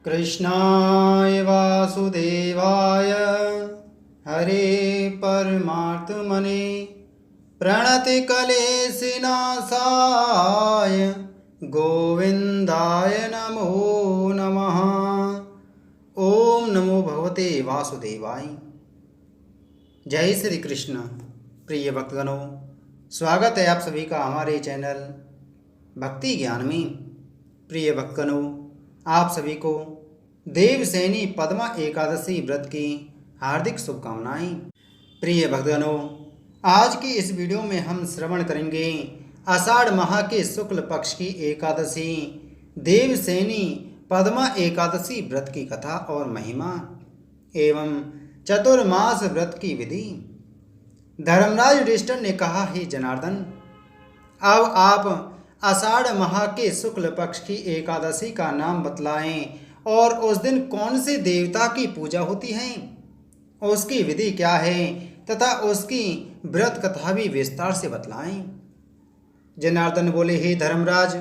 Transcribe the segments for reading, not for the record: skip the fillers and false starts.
कृष्णाय वासुदेवाय हरे परमात्मने प्रणतिक्लेशनाशाय गोविंदाय नमो नमः। ओम नमो भगवते वासुदेवाय। जय श्री कृष्ण। प्रिय भक्तगणों, स्वागत है आप सभी का हमारे चैनल भक्ति ज्ञान में। प्रिय भक्तगणों, आप सभी को देवसैनी पद्मा एकादशी व्रत की हार्दिक शुभकामनाएं। प्रिय भक्तगणों, आज की इस वीडियो में हम श्रवण करेंगे आषाढ़ माह के शुक्ल पक्ष की एकादशी देवसैनी पद्मा एकादशी व्रत की कथा और महिमा एवं चतुर्मास व्रत की विधि। धर्मराज युधिष्ठिर ने कहा, हे जनार्दन, अब आप आषाढ़ माह के शुक्ल पक्ष की एकादशी का नाम बतलाएं और उस दिन कौन से देवता की पूजा होती है, उसकी विधि क्या है तथा उसकी व्रत कथा भी विस्तार से बतलाएं। जनार्दन बोले, हे धर्मराज,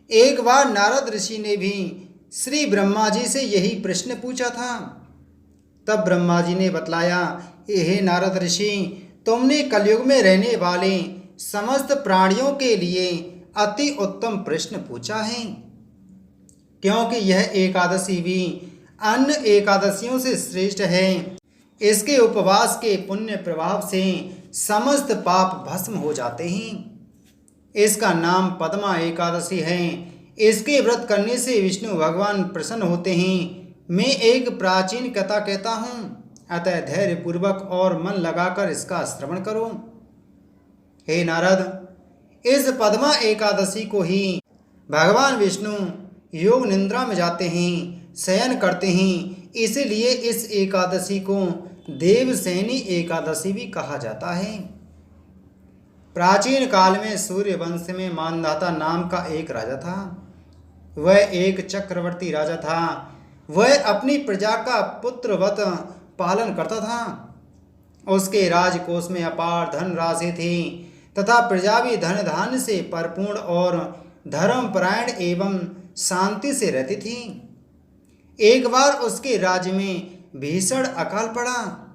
एक बार नारद ऋषि ने भी श्री ब्रह्मा जी से यही प्रश्न पूछा था। तब ब्रह्मा जी ने बतलाया, हे नारद ऋषि, तुमने कलयुग में रहने वाले समस्त प्राणियों के लिए अति उत्तम प्रश्न पूछा है, क्योंकि यह एकादशी भी अन्य एकादशियों से श्रेष्ठ है। इसके उपवास के पुण्य प्रभाव से समस्त पाप भस्म हो जाते हैं। इसका नाम पद्मा एकादशी है। इसके व्रत करने से विष्णु भगवान प्रसन्न होते हैं। मैं एक प्राचीन कथा कहता हूँ, अतः धैर्य पूर्वक और मन लगाकर इसका श्रवण करो। हे नारद, इस पद्मा एकादशी को ही भगवान विष्णु योग निद्रा में जाते हैं, शयन करते हैं। इसलिए इस एकादशी को देवसैनी एकादशी भी कहा जाता है। प्राचीन काल में सूर्य वंश में मानधाता नाम का एक राजा था। वह एक चक्रवर्ती राजा था। वह अपनी प्रजा का पुत्रवत पालन करता था। उसके राजकोष में अपार धन राशि थी तथा प्रजा भी धन धान्य से परिपूर्ण और धर्मपरायण एवं शांति से रहती थी। एक बार उसके राज्य में भीषण अकाल पड़ा।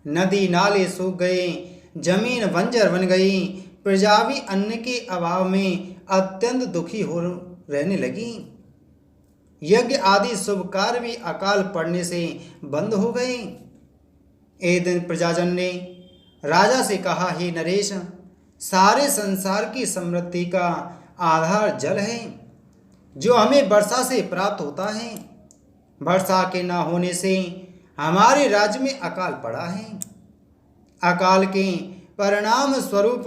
नदी नाले सूख गए, जमीन बंजर बन गई। प्रजा भी अन्न के अभाव में अत्यंत दुखी हो रहने लगी। यज्ञ आदि शुभ कार्य भी अकाल पड़ने से बंद हो गए। एक दिन प्रजाजन ने राजा से कहा, हे नरेश, सारे संसार की समृद्धि का आधार जल है, जो हमें वर्षा से प्राप्त होता है। वर्षा के न होने से हमारे राज्य में अकाल पड़ा है। अकाल के परिणाम स्वरूप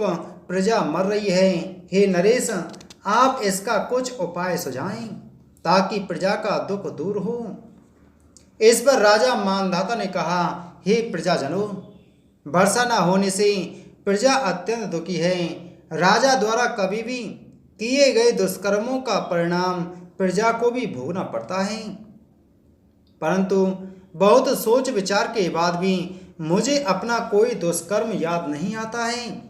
प्रजा मर रही है। हे नरेश, आप इसका कुछ उपाय सुझाएं ताकि प्रजा का दुख दूर हो। इस पर राजा मानधाता ने कहा, हे प्रजाजनों, वर्षा न होने से प्रजा अत्यंत दुखी है। राजा द्वारा कभी भी किए गए दुष्कर्मों का परिणाम प्रजा को भी भोगना पड़ता है। परंतु बहुत सोच विचार के बाद भी मुझे अपना कोई दुष्कर्म याद नहीं आता है।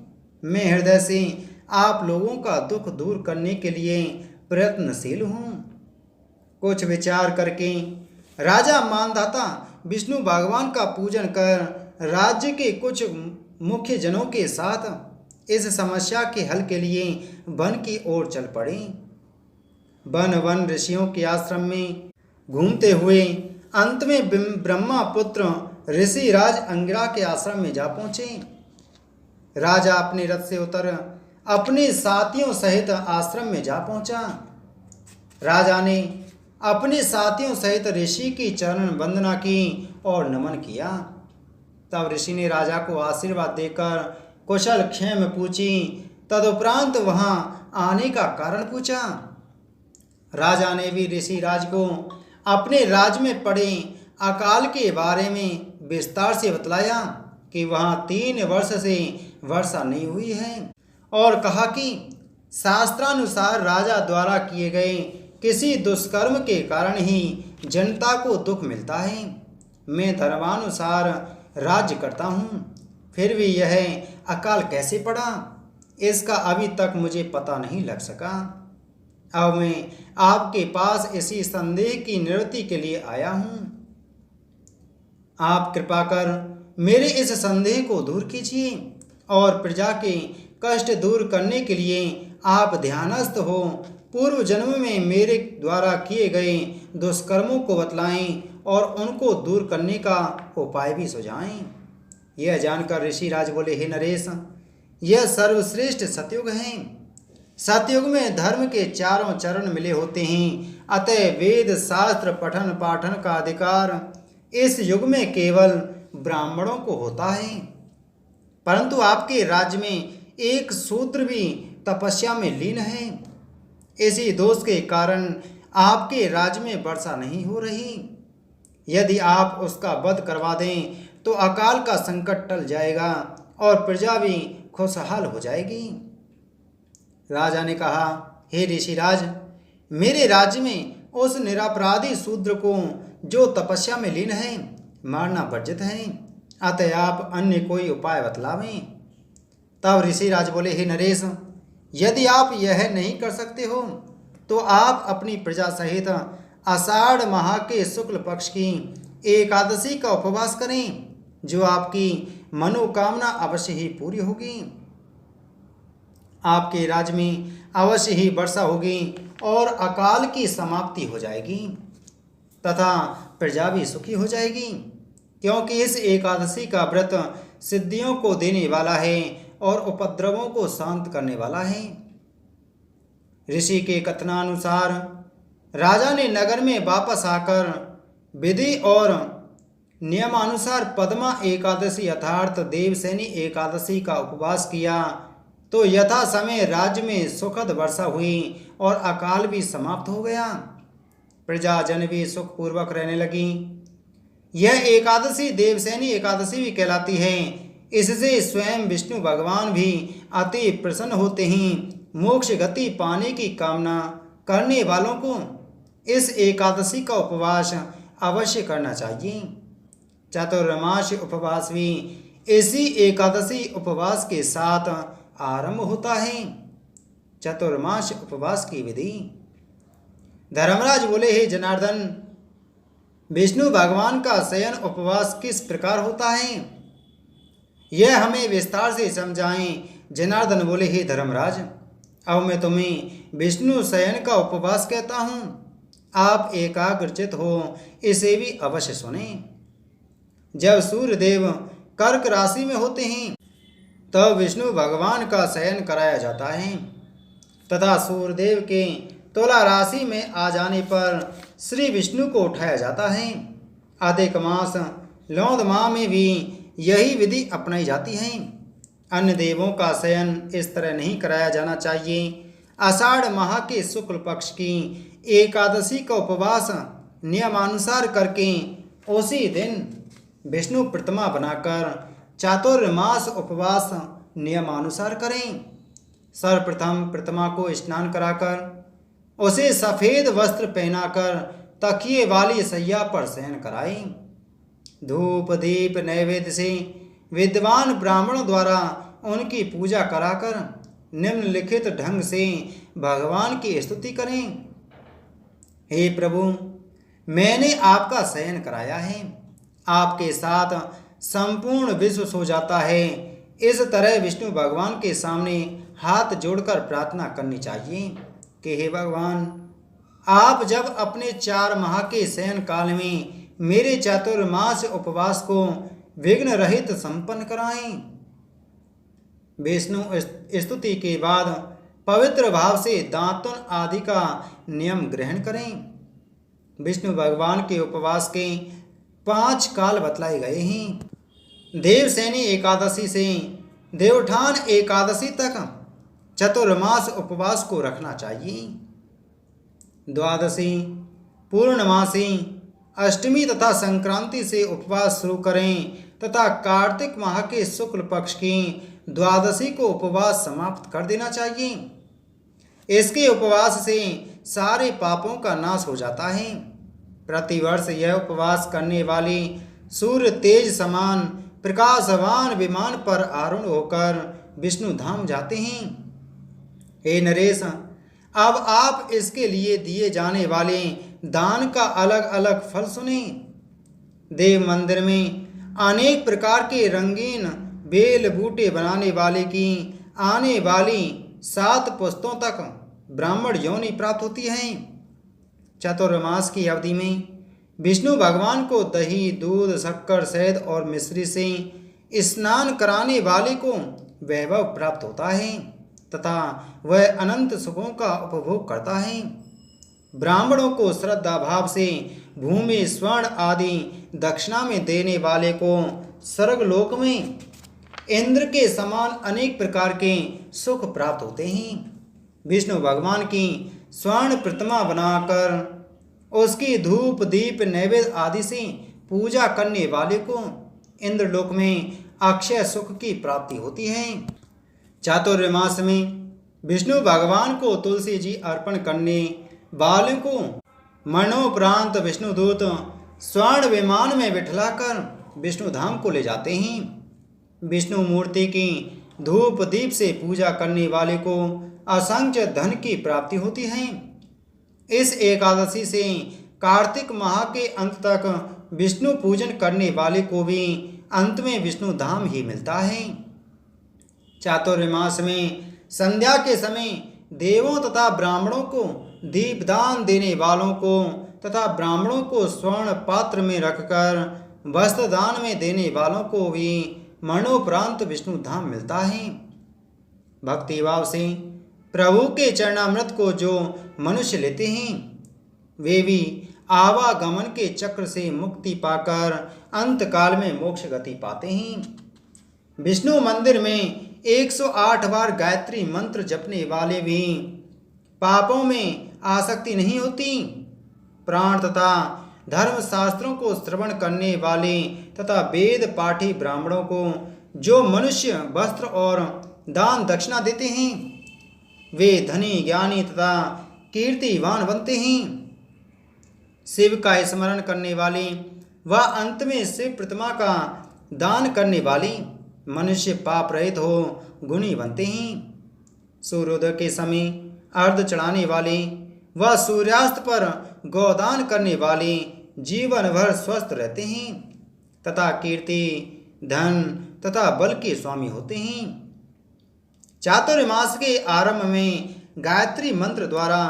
मैं हृदय से आप लोगों का दुख दूर करने के लिए प्रयत्नशील हूँ। कुछ विचार करके राजा मानधाता विष्णु भगवान का पूजन कर राज्य के कुछ मुख्य जनों के साथ इस समस्या के हल के लिए वन की ओर चल पड़े। वन ऋषियों के आश्रम में घूमते हुए अंत में ब्रह्मा पुत्र ऋषि राज अंगिरा के आश्रम में जा पहुंचे। राजा अपने रथ से उतर अपने साथियों सहित आश्रम में जा पहुंचा। राजा ने अपने साथियों सहित ऋषि की चरण वंदना की और नमन किया। तब ऋषि ने राजा को आशीर्वाद देकर कुशल क्षेम पूछी। तदुपरांत वहां आने का कारण पूछा। राजा ने भी ऋषि राज को अपने राज्य में पड़े अकाल के बारे में विस्तार से बतलाया कि वहां 3 वर्ष से वर्षा नहीं हुई है, और कहा कि शास्त्रानुसार राजा द्वारा किए गए किसी दुष्कर्म के कारण ही जनता को दुख मिलता है। मैं धर्मानुसार राज्य करता हूँ, फिर भी यह अकाल कैसे पड़ा, इसका अभी तक मुझे पता नहीं लग सका। अब मैं आपके पास इसी संदेह की निवृत्ति के लिए आया हूँ। आप कृपा कर मेरे इस संदेह को दूर कीजिए और प्रजा के कष्ट दूर करने के लिए आप ध्यानस्थ हो पूर्व जन्म में मेरे द्वारा किए गए दुष्कर्मों को बतलाएं और उनको दूर करने का उपाय भी सुझाएं। यह जानकर ऋषिराज बोले, हे नरेश, यह सर्वश्रेष्ठ सतयुग है। सतयुग में धर्म के चारों चरण मिले होते हैं, अतः वेद शास्त्र पठन पाठन का अधिकार इस युग में केवल ब्राह्मणों को होता है। परंतु आपके राज्य में एक शूद्र भी तपस्या में लीन है। इसी दोष के कारण आपके राज्य में वर्षा नहीं हो रही। यदि आप उसका वध करवा दें तो अकाल का संकट टल जाएगा और प्रजा भी खुशहाल हो जाएगी। राजा ने कहा, हे ऋषिराज, मेरे राज्य में उस निरपराधी शूद्र को जो तपस्या में लीन है मारना वर्जित है, अतः आप अन्य कोई उपाय बतलावें। तब ऋषिराज बोले, हे नरेश, यदि आप यह नहीं कर सकते हो तो आप अपनी प्रजा सहित आषाढ़ माह के शुक्ल पक्ष की एकादशी का उपवास करें, जो आपकी मनोकामना अवश्य ही पूरी होगी। आपके राज्य में अवश्य ही वर्षा होगी और अकाल की समाप्ति हो जाएगी तथा प्रजा भी सुखी हो जाएगी, क्योंकि इस एकादशी का व्रत सिद्धियों को देने वाला है और उपद्रवों को शांत करने वाला है। ऋषि के कथनानुसार राजा ने नगर में वापस आकर विधि और नियमानुसार पद्मा एकादशी अर्थात देवसेनी एकादशी का उपवास किया तो यथा समय राज्य में सुखद वर्षा हुई और अकाल भी समाप्त हो गया। प्रजाजन भी सुखपूर्वक रहने लगी। यह एकादशी देवसेनी एकादशी भी कहलाती है। इससे स्वयं विष्णु भगवान भी अति प्रसन्न होते हैं। मोक्ष गति पाने की कामना करने वालों को इस एकादशी का उपवास अवश्य करना चाहिए। चातुर्मास उपवास भी इसी एकादशी उपवास के साथ आरंभ होता है। चतुर्मास उपवास की विधि। धर्मराज बोले, हे जनार्दन, विष्णु भगवान का शयन उपवास किस प्रकार होता है, यह हमें विस्तार से समझाएं। जनार्दन बोले, हे धर्मराज, अब मैं तुम्हें विष्णु शयन का उपवास कहता हूँ। आप एकाग्रचित हो इसे भी अवश्य सुने। जब सूर्यदेव कर्क राशि में होते हैं तब विष्णु भगवान का शयन कराया जाता है तथा सूर्यदेव के तुला राशि में आ जाने पर श्री विष्णु को उठाया जाता है। अधिक मास लौद माह में भी यही विधि अपनाई जाती है। अन्य देवों का शयन इस तरह नहीं कराया जाना चाहिए। आषाढ़ माह के शुक्ल पक्ष की एकादशी का उपवास नियमानुसार करके उसी दिन विष्णु प्रतिमा बनाकर चातुर्मास उपवास नियमानुसार करें। सर्वप्रथम प्रतिमा को स्नान कराकर उसे सफ़ेद वस्त्र पहनाकर तकिए वाली सैया पर शयन कराएं। धूप दीप नैवेद्य से विद्वान ब्राह्मणों द्वारा उनकी पूजा कराकर निम्नलिखित ढंग से भगवान की स्तुति करें। हे प्रभु, मैंने आपका शयन कराया है, आपके साथ संपूर्ण विश्व सो जाता है। इस तरह विष्णु भगवान के सामने हाथ जोड़कर प्रार्थना करनी चाहिए कि हे भगवान, आप जब अपने 4 माह के शयन काल में मेरे चातुर्मास उपवास को विघ्न रहित संपन्न कराएं। विष्णु स्तुति के बाद पवित्र भाव से दातुन आदि का नियम ग्रहण करें। विष्णु भगवान के उपवास के 5 काल बतलाए गए हैं। देवसेनी एकादशी से देवठान एकादशी तक चतुर्मास उपवास को रखना चाहिए। द्वादशी, पूर्णमासी, अष्टमी तथा संक्रांति से उपवास शुरू करें तथा कार्तिक माह के शुक्ल पक्ष की द्वादशी को उपवास समाप्त कर देना चाहिए। इसके उपवास से सारे पापों का नाश हो जाता है। प्रतिवर्ष यह उपवास करने वाली सूर्य तेज समान प्रकाशवान विमान पर आरूढ़ होकर विष्णु धाम जाते हैं। हे नरेश, अब आप इसके लिए दिए जाने वाले दान का अलग अलग फल सुने। देव मंदिर में अनेक प्रकार के रंगीन बेल बूटे बनाने वाले की आने वाली 7 पुस्तों तक ब्राह्मण योनि प्राप्त होती है। चातुर्मास की अवधि में विष्णु भगवान को दही, दूध, शक्कर, शहद और मिश्री से स्नान कराने वाले को वैभव प्राप्त होता है तथा वह अनंत सुखों का उपभोग करता है। ब्राह्मणों को श्रद्धा भाव से भूमि, स्वर्ण आदि दक्षिणा में देने वाले को स्वर्गलोक में इंद्र के समान अनेक प्रकार के सुख प्राप्त होते हैं। विष्णु भगवान की स्वर्ण प्रतिमा बनाकर उसकी धूप, दीप, नैवेद्य आदि से पूजा करने वाले को इंद्रलोक में अक्षय सुख की प्राप्ति होती है। चातुर्मास में विष्णु भगवान को तुलसी जी अर्पण करने वाले को मरणोपरांत विष्णुदूत स्वर्ण विमान में बिठलाकर विष्णु धाम को ले जाते हैं। विष्णु मूर्ति की धूप दीप से पूजा करने वाले को असंख्य धन की प्राप्ति होती है। इस एकादशी से कार्तिक माह के अंत तक विष्णु पूजन करने वाले को भी अंत में विष्णु धाम ही मिलता है। चातुर्मास में संध्या के समय देवों तथा ब्राह्मणों को दीपदान देने वालों को तथा ब्राह्मणों को स्वर्ण पात्र में रखकर वस्त्र दान में देने वालों को भी मरणोपरांत विष्णु धाम मिलता है। भक्तिभाव से प्रभु के चरणामृत को जो मनुष्य लेते हैं वे भी आवागमन के चक्र से मुक्ति पाकर अंत काल में मोक्ष गति पाते हैं। विष्णु मंदिर में 108 बार गायत्री मंत्र जपने वाले भी पापों में आसक्ति नहीं होती। प्राण तथा धर्म शास्त्रों को श्रवण करने वाले तथा वेद पाठी ब्राह्मणों को जो मनुष्य वस्त्र और दान दक्षिणा देते हैं वे धनी, ज्ञानी तथा कीर्तिवान बनते हैं। शिव का स्मरण करने वाले व अंत में शिव प्रतिमा का दान करने वाले मनुष्य पाप रहित हो गुणी बनते हैं। सूर्योदय के समय अर्घ चढ़ाने वाले व सूर्यास्त पर गोदान करने वाले जीवन भर स्वस्थ रहते हैं तथा कीर्ति, धन तथा बल के स्वामी होते हैं। चातुर्मास के आरंभ में गायत्री मंत्र द्वारा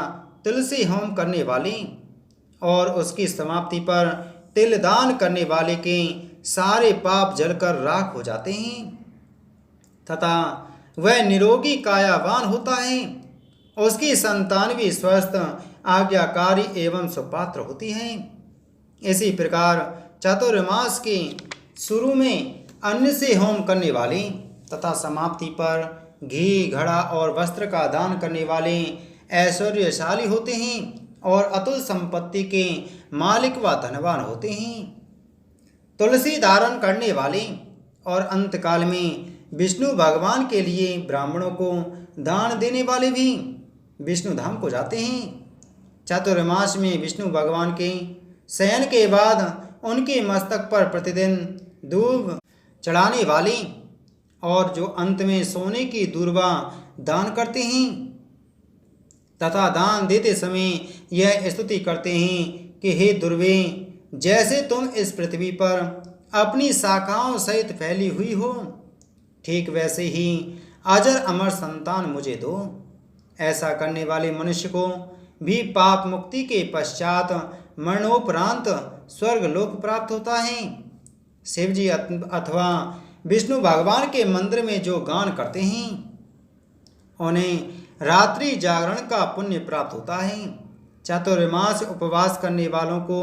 तुलसी होम करने वाले और उसकी समाप्ति पर तिल दान करने वाले के सारे पाप जलकर राख हो जाते हैं तथा वह निरोगी कायावान होता है। उसकी संतान भी स्वस्थ, आज्ञाकारी एवं सुपात्र होती है। इसी प्रकार चातुर्मास के शुरू में अन्न से होम करने वाले तथा समाप्ति पर घी, घड़ा और वस्त्र का दान करने वाले ऐश्वर्यशाली होते हैं और अतुल संपत्ति के मालिक व धनवान होते हैं। तुलसी धारण करने वाले और अंतकाल में विष्णु भगवान के लिए ब्राह्मणों को दान देने वाले भी विष्णु धाम को जाते हैं। चातुर्मास में विष्णु भगवान के शयन के बाद उनके मस्तक पर प्रतिदिन दूब चढ़ाने वाले और जो अंत में सोने की दूर्वा दान करते हैं तथा दान देते समय यह स्तुति करते हैं कि हे दुर्वे, जैसे तुम इस पृथ्वी पर अपनी शाखाओं सहित फैली हुई हो, ठीक वैसे ही अजर अमर संतान मुझे दो। ऐसा करने वाले मनुष्य को भी पाप मुक्ति के पश्चात मरणोपरांत स्वर्ग लोक प्राप्त होता है। शिव जी अथवा विष्णु भगवान के मंदिर में जो गान करते हैं उन्हें रात्रि जागरण का पुण्य प्राप्त होता है। चातुर्मास उपवास करने वालों को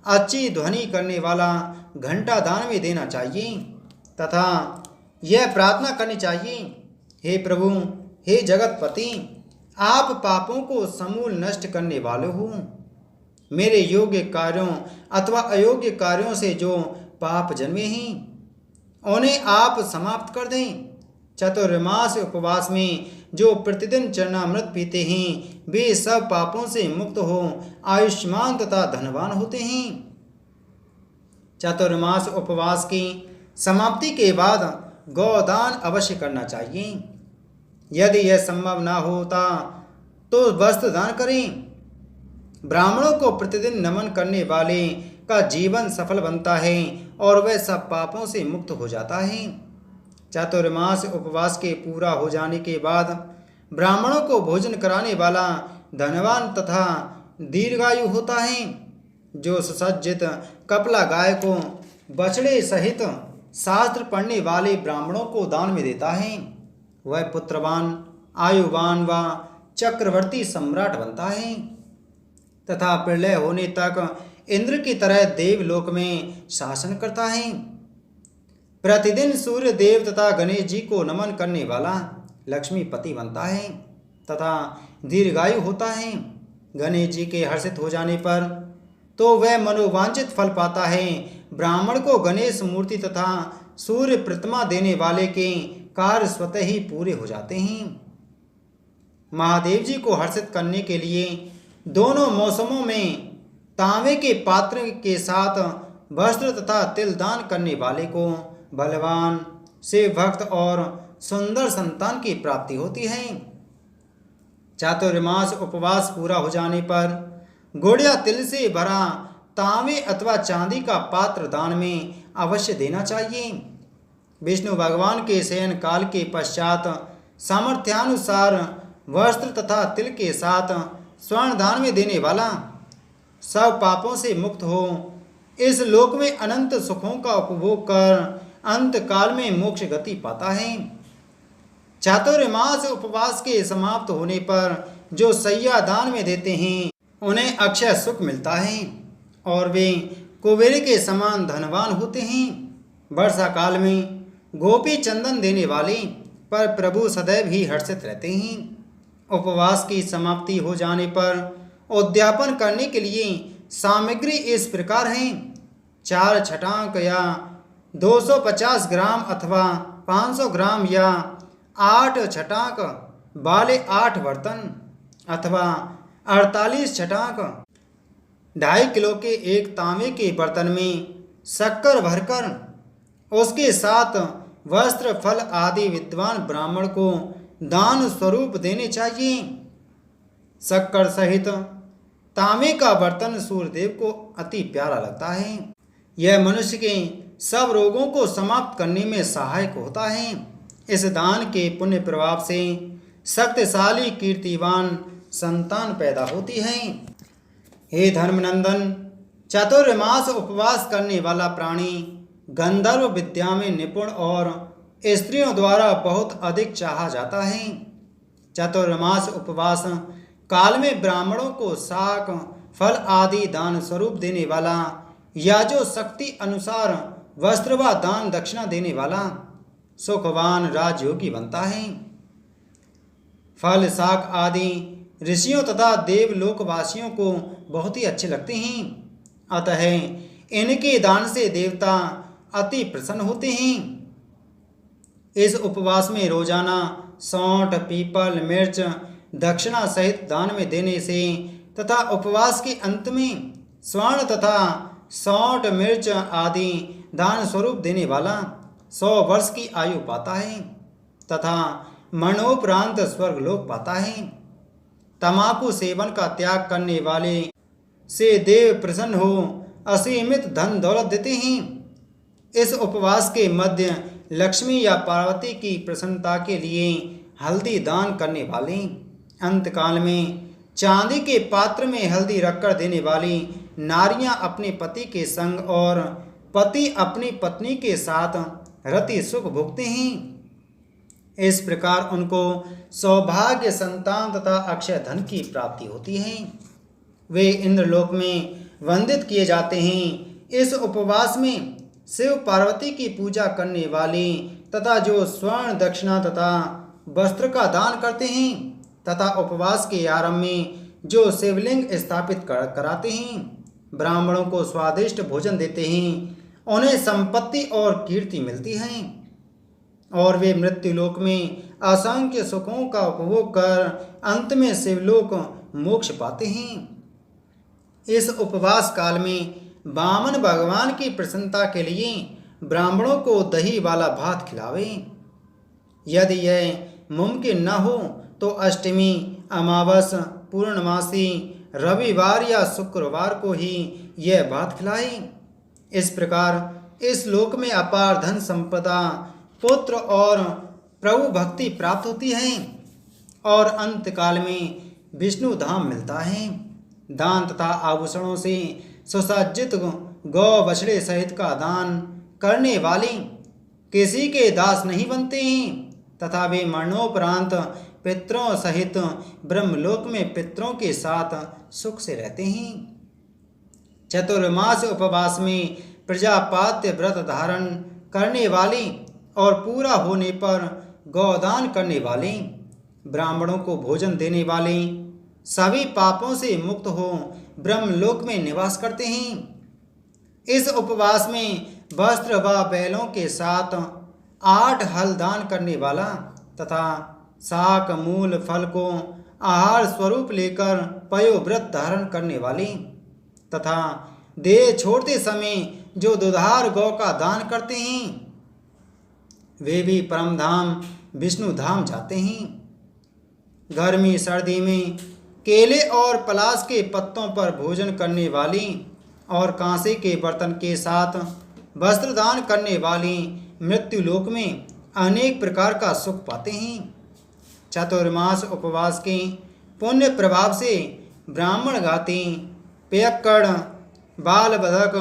अच्छी ध्वनि करने वाला घंटा दान में देना चाहिए तथा यह प्रार्थना करनी चाहिए, हे प्रभु, हे जगतपति, आप पापों को समूल नष्ट करने वाले हो। मेरे योग्य कार्यों अथवा अयोग्य कार्यों से जो पाप जन्मे हैं उन्हें आप समाप्त कर दें। चातुर्मास उपवास में जो प्रतिदिन चरणामृत पीते हैं वे सब पापों से मुक्त हो आयुष्मान तथा धनवान होते हैं। चातुर्मास उपवास की समाप्ति के बाद गौदान अवश्य करना चाहिए। यदि यह संभव न होता तो वस्त्र दान करें। ब्राह्मणों को प्रतिदिन नमन करने वाले का जीवन सफल बनता है और वह सब पापों से मुक्त हो जाता है। चातुर्मास उपवास के पूरा हो जाने के बाद ब्राह्मणों को भोजन कराने वाला धनवान तथा दीर्घायु होता है। जो सुसज्जित कपला गाय को बछड़े सहित शास्त्र पढ़ने वाले ब्राह्मणों को दान में देता है, वह पुत्रवान, आयुवान व चक्रवर्ती सम्राट बनता है तथा प्रलय होने तक इंद्र की तरह देवलोक में शासन करता है। प्रतिदिन सूर्य देव तथा गणेश जी को नमन करने वाला लक्ष्मीपति बनता है तथा दीर्घायु होता है। गणेश जी के हर्षित हो जाने पर तो वह मनोवांछित फल पाता है। ब्राह्मण को गणेश मूर्ति तथा सूर्य प्रतिमा देने वाले के कार्य स्वतः ही पूरे हो जाते हैं। महादेव जी को हर्षित करने के लिए दोनों मौसमों में तांबे के पात्र के साथ वस्त्र तथा तिल दान करने वाले को बलवान, शिव भक्त और सुंदर संतान की प्राप्ति होती है। चातुर्मास उपवास पूरा हो जाने पर गुड़ या तिल से भरा तांबे अथवा चांदी का पात्र दान में अवश्य देना चाहिए। विष्णु भगवान के शयन काल के पश्चात सामर्थ्यानुसार वस्त्र तथा तिल के साथ स्वर्ण दान में देने वाला सब पापों से मुक्त हो इस लोक में अनंत सुखों का उपभोग कर अंत काल में मोक्ष गति पाता है। चातुर्मास उपवास के समाप्त होने पर जो सैया दान में देते हैं उन्हें अक्षय सुख मिलता है और वे कुबेर के समान धनवान होते हैं। वर्षा काल में गोपी चंदन देने वाले पर प्रभु सदैव ही हर्षित रहते हैं। उपवास की समाप्ति हो जाने पर उद्यापन करने के लिए सामग्री इस प्रकार हैं: 4 छटाक या 250 ग्राम अथवा 500 ग्राम या 8 छटाक वाले 8 बर्तन अथवा 48 छटाक 2.5 किलो के एक तांबे के बर्तन में शक्कर भरकर उसके साथ वस्त्र, फल आदि विद्वान ब्राह्मण को दान स्वरूप देने चाहिए। शक्कर सहित तांबे का बर्तन सूर्यदेव को अति प्यारा लगता है। यह मनुष्य के सब रोगों को समाप्त करने में सहायक होता है। इस दान के पुण्य प्रभाव से शक्तिशाली कीर्तिवान संतान पैदा होती है। हे धर्मनंदन, चातुर्मास उपवास करने वाला प्राणी गंधर्व विद्या में निपुण और स्त्रियों द्वारा बहुत अधिक चाहा जाता है। चातुर्मास उपवास काल में ब्राह्मणों को शाक, फल आदि दान स्वरूप देने वाला या जो शक्ति अनुसार वस्त्र व दान दक्षिणा देने वाला सुखवान राजयोगी बनता है। फल, शाक आदि ऋषियों तथा देवलोकवासियों को बहुत ही अच्छे लगते हैं, अतः इनके दान से देवता अति प्रसन्न होते हैं। इस उपवास में रोजाना सौंठ, पीपल, मिर्च दक्षिणा सहित दान में देने से तथा उपवास के अंत में स्वर्ण तथा सौंठ, मिर्च आदि दान स्वरूप देने वाला 100 वर्ष की आयु पाता है तथा मरणोपरांत स्वर्गलोक पाता है। तमाकू सेवन का त्याग करने वाले से देव प्रसन्न हो असीमित धन दौलत देते हैं। इस उपवास के मध्य लक्ष्मी या पार्वती की प्रसन्नता के लिए हल्दी दान करने वाले, अंतकाल में चांदी के पात्र में हल्दी रखकर देने वाली नारियां अपने पति के संग और पति अपनी पत्नी के साथ रति सुख भोगते हैं। इस प्रकार उनको सौभाग्य, संतान तथा अक्षय धन की प्राप्ति होती है। वे इंद्रलोक में वंदित किए जाते हैं। इस उपवास में शिव पार्वती की पूजा करने वाले तथा जो स्वर्ण, दक्षिणा तथा वस्त्र का दान करते हैं तथा उपवास के आरंभ में जो शिवलिंग स्थापित कराते हैं, ब्राह्मणों को स्वादिष्ट भोजन देते हैं, उन्हें संपत्ति और कीर्ति मिलती है और वे मृत्युलोक में असंख्य सुखों का उपभोग कर अंत में शिवलोक मोक्ष पाते हैं। इस उपवास काल में वामन भगवान की प्रसन्नता के लिए ब्राह्मणों को दही वाला भात खिलावे। यदि यह मुमकिन न हो तो अष्टमी अमावस, पूर्णमासी, रविवार या शुक्रवार को ही यह भात खिलाई। इस प्रकार इस लोक में अपार धन संपदा, पुत्र और प्रभु भक्ति प्राप्त होती है और अंत काल में विष्णु धाम मिलता है। दान तथा आभूषणों से सुसज्जित गौ बछड़े सहित का दान करने वाले किसी के दास नहीं बनते हैं तथा वे मरणोपरांत पितरों सहित ब्रह्मलोक में पितरों के साथ सुख से रहते हैं। चतुर्मास उपवास में प्रजापात्य व्रत धारण करने वाले और पूरा होने पर गौदान करने वाले, ब्राह्मणों को भोजन देने वाले सभी पापों से मुक्त हो ब्रह्मलोक में निवास करते हैं। इस उपवास में वस्त्र व बैलों के साथ 8 हल दान करने वाला तथा शाक मूल फल को आहार स्वरूप लेकर पयोव्रत धारण करने वाले तथा देह छोड़ते समय जो दुधार गौ का दान करते हैं वे भी परम धाम विष्णु धाम जाते हैं। गर्मी सर्दी में केले और पलाश के पत्तों पर भोजन करने वाली और कांसे के बर्तन के साथ वस्त्र दान करने वाली मृत्यु लोक में अनेक प्रकार का सुख पाते हैं। चतुर्मास उपवास के पुण्य प्रभाव से ब्राह्मण घाती, पियक्कड़, बाल बधक,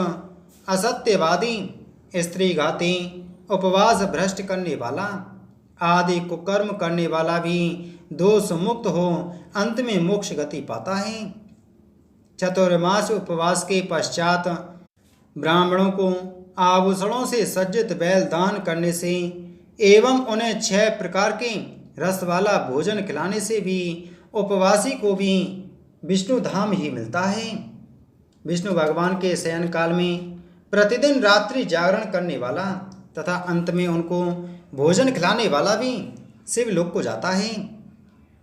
असत्यवादी, स्त्री घाती, उपवास भ्रष्ट करने वाला आदि कुकर्म करने वाला भी दोष मुक्त हो अंत में मोक्ष गति पाता है। चतुर्मास उपवास के पश्चात ब्राह्मणों को आभूषणों से सज्जित बैल दान करने से एवं उन्हें 6 प्रकार के रस वाला भोजन खिलाने से भी उपवासी को भी विष्णु धाम ही मिलता है। विष्णु भगवान के शयन काल में प्रतिदिन रात्रि जागरण करने वाला तथा अंत में उनको भोजन खिलाने वाला भी शिवलोक को जाता है।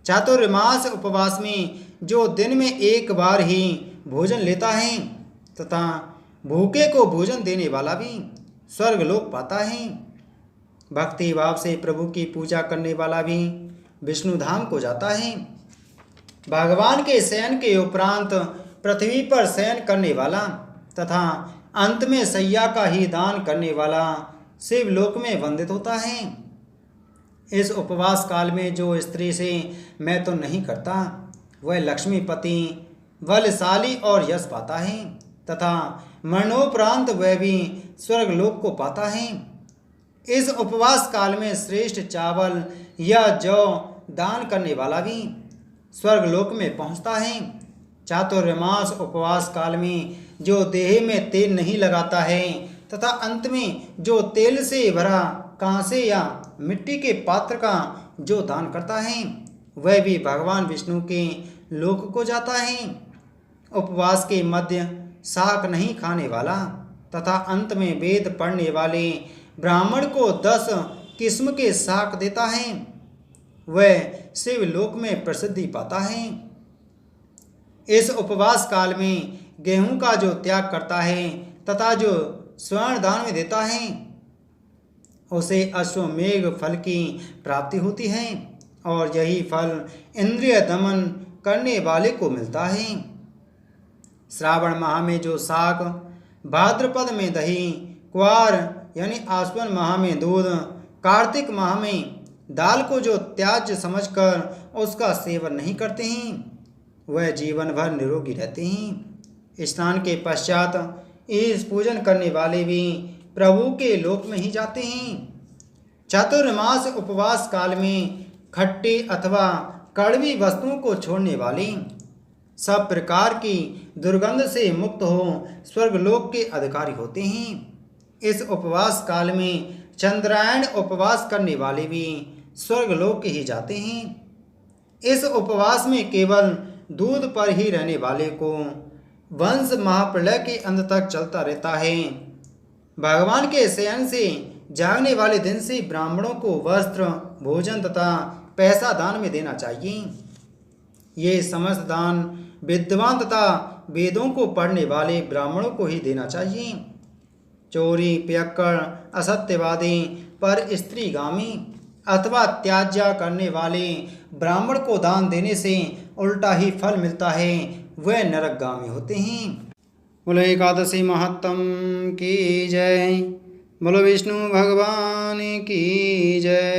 चातुर्मास उपवास में जो दिन में एक बार ही भोजन लेता है तथा भूखे को भोजन देने वाला भी स्वर्गलोक पाता है। भक्ति भाव से प्रभु की पूजा करने वाला भी विष्णु धाम को जाता है। भगवान के शयन के उपरांत पृथ्वी पर शयन करने वाला तथा अंत में सैया का ही दान करने वाला शिवलोक में वंदित होता है। इस उपवास काल में जो स्त्री से मैं तो नहीं करता वह लक्ष्मीपति, बलशाली और यश पाता है तथा मरणोपरांत वह भी स्वर्गलोक को पाता है। इस उपवास काल में श्रेष्ठ चावल या जौ दान करने वाला भी स्वर्गलोक में पहुंचता है। चातुर्मास उपवास काल में जो देह में तेल नहीं लगाता है तथा अंत में जो तेल से भरा कांसे या मिट्टी के पात्र का जो दान करता है वह भी भगवान विष्णु के लोक को जाता है। उपवास के मध्य शाक नहीं खाने वाला तथा अंत में वेद पढ़ने वाले ब्राह्मण को 10 किस्म के शाक देता है वह शिवलोक में प्रसिद्धि पाता है। इस उपवास काल में गेहूं का जो त्याग करता है तथा जो स्वर्ण दान में देता है उसे अश्वमेघ फल की प्राप्ति होती है और यही फल इंद्रिय दमन करने वाले को मिलता है। श्रावण माह में जो शाक, भाद्रपद में दही, क्वार यानी आश्विन माह में दूध, कार्तिक माह में दाल को जो त्याज्य समझकर उसका सेवन नहीं करते हैं वह जीवन भर निरोगी रहते हैं। स्नान के पश्चात इस पूजन करने वाले भी प्रभु के लोक में ही जाते हैं। चातुर्मास उपवास काल में खट्टी अथवा कड़वी वस्तुओं को छोड़ने वाले सब प्रकार की दुर्गंध से मुक्त हो स्वर्गलोक के अधिकारी होते हैं। इस उपवास काल में चंद्रायण उपवास करने वाले भी स्वर्गलोक ही जाते हैं। इस उपवास में केवल दूध पर ही रहने वाले को वंश महाप्रलय के अंत तक चलता रहता है। भगवान के शयन से जागने वाले दिन से ब्राह्मणों को वस्त्र, भोजन तथा पैसा दान में देना चाहिए। ये समस्त दान विद्वान तथा वेदों को पढ़ने वाले ब्राह्मणों को ही देना चाहिए। चोरी, पियक्कड़, असत्यवादी, पर स्त्रीगामी अथवा त्याज्य करने वाले ब्राह्मण को दान देने से उल्टा ही फल मिलता है, वे नरकगामी होते हैं। बोलो एकादशी महत्तम की जय। बोलो विष्णु भगवान की जय।